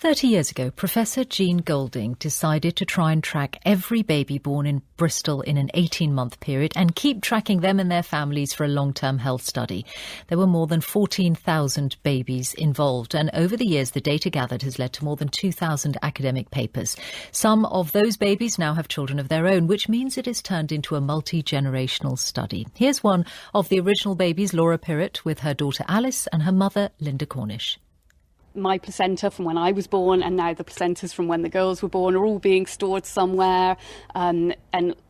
30 years ago, Professor Jean Golding decided to try and track every baby born in Bristol in an 18-month period and keep tracking them and their families for a long-term health study. There were more than 14,000 babies involved, and over the years the data gathered has led to more than 2,000 academic papers. Some of those babies now have children of their own, which means it has turned into a multi-generational study. Here's one of the original babies, Laura Pirrett, with her daughter Alice and her mother, Linda Cornish. My placenta from when I was born and now the placentas from when the girls were born are all being stored somewhere, and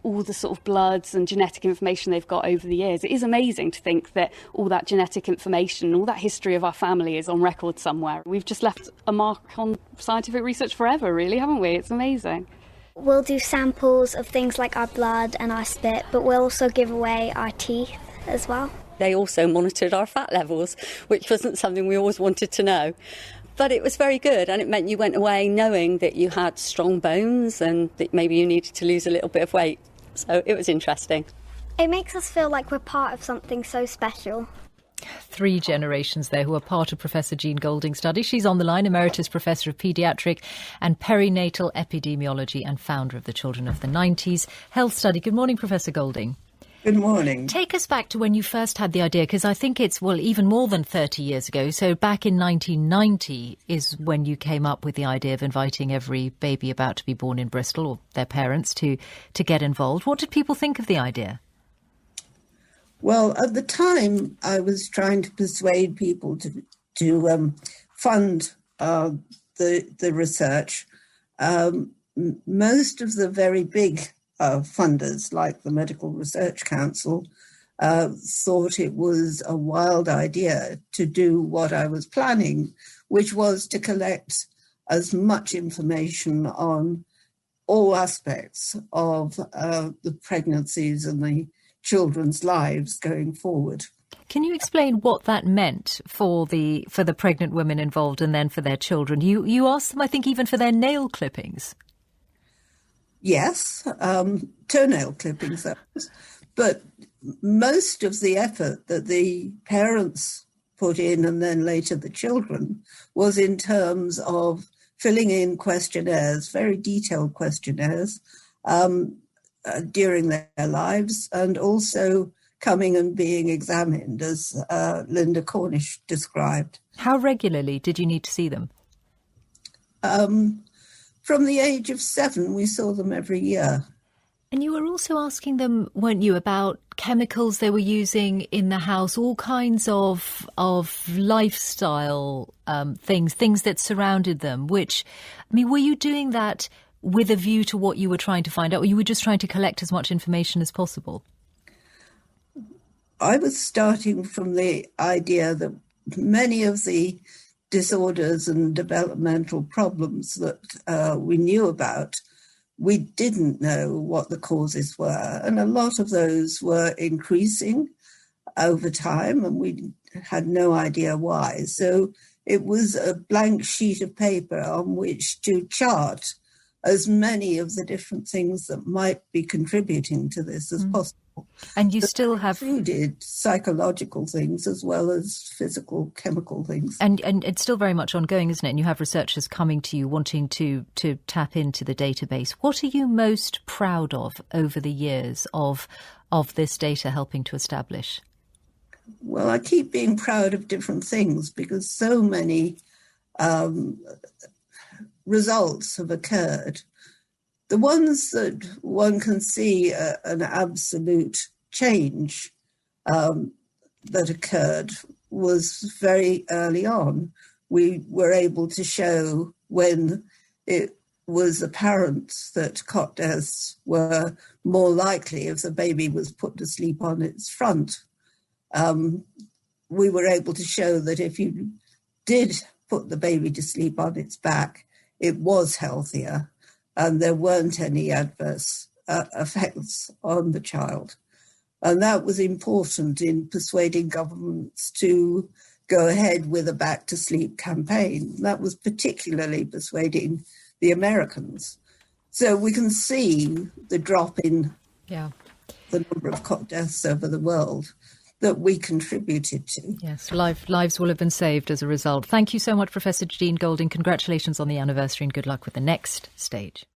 all the sort of bloods and genetic information they've got over the years. It is amazing to think that all that genetic information, all that history of our family is on record somewhere. We've just left a mark on scientific research forever, really, haven't we? It's amazing. We'll do samples of things like our blood and our spit, but we'll also give away our teeth as well. They also monitored our fat levels, which wasn't something we always wanted to know. But it was very good, and it meant you went away knowing that you had strong bones and that maybe you needed to lose a little bit of weight. So it was interesting. It makes us feel like we're part of something so special. 3 generations there who are part of Professor Jean Golding's study. She's on the line, Emeritus Professor of Paediatric and Perinatal Epidemiology and founder of the Children of the 90s Health Study. Good morning, Professor Golding. Good morning. Take us back to when you first had the idea, because I think it's, even more than 30 years ago. So back in 1990 is when you came up with the idea of inviting every baby about to be born in Bristol or their parents to get involved. What did people think of the idea? Well, at the time, I was trying to persuade people to fund the research. Most of the very big funders, like the Medical Research Council, thought it was a wild idea to do what I was planning, which was to collect as much information on all aspects of the pregnancies and the children's lives going forward. Can you explain what that meant for the pregnant women involved and then for their children? You asked them, I think, even for their nail clippings. Yes, toenail clippings, that was. But most of the effort that the parents put in, and then later the children, was in terms of filling in questionnaires, very detailed questionnaires, during their lives, and also coming and being examined, as Linda Cornish described. How regularly did you need to see them? From the age of 7, we saw them every year. And you were also asking them, weren't you, about chemicals they were using in the house, all kinds of lifestyle things that surrounded them, which, were you doing that with a view to what you were trying to find out, or you were just trying to collect as much information as possible? I was starting from the idea that many of the disorders and developmental problems that we knew about, we didn't know what the causes were. And a lot of those were increasing over time, and we had no idea why. So it was a blank sheet of paper on which to chart as many of the different things that might be contributing to this as possible. And you still have included psychological things as well as physical, chemical things. And it's still very much ongoing, isn't it? And you have researchers coming to you wanting to tap into the database. What are you most proud of over the years of this data helping to establish? Well, I keep being proud of different things because so many results have occurred. The ones that one can see an absolute change that occurred was very early on. We were able to show when it was apparent that cot deaths were more likely if the baby was put to sleep on its front. We were able to show that if you did put the baby to sleep on its back, it was healthier and there weren't any adverse effects on the child. And that was important in persuading governments to go ahead with a back to sleep campaign. That was particularly persuading the Americans. So we can see the drop in the number of cot deaths over the world. that we contributed to. Yes, lives will have been saved as a result. Thank you so much, Professor Jean Golding. Congratulations on the anniversary and good luck with the next stage.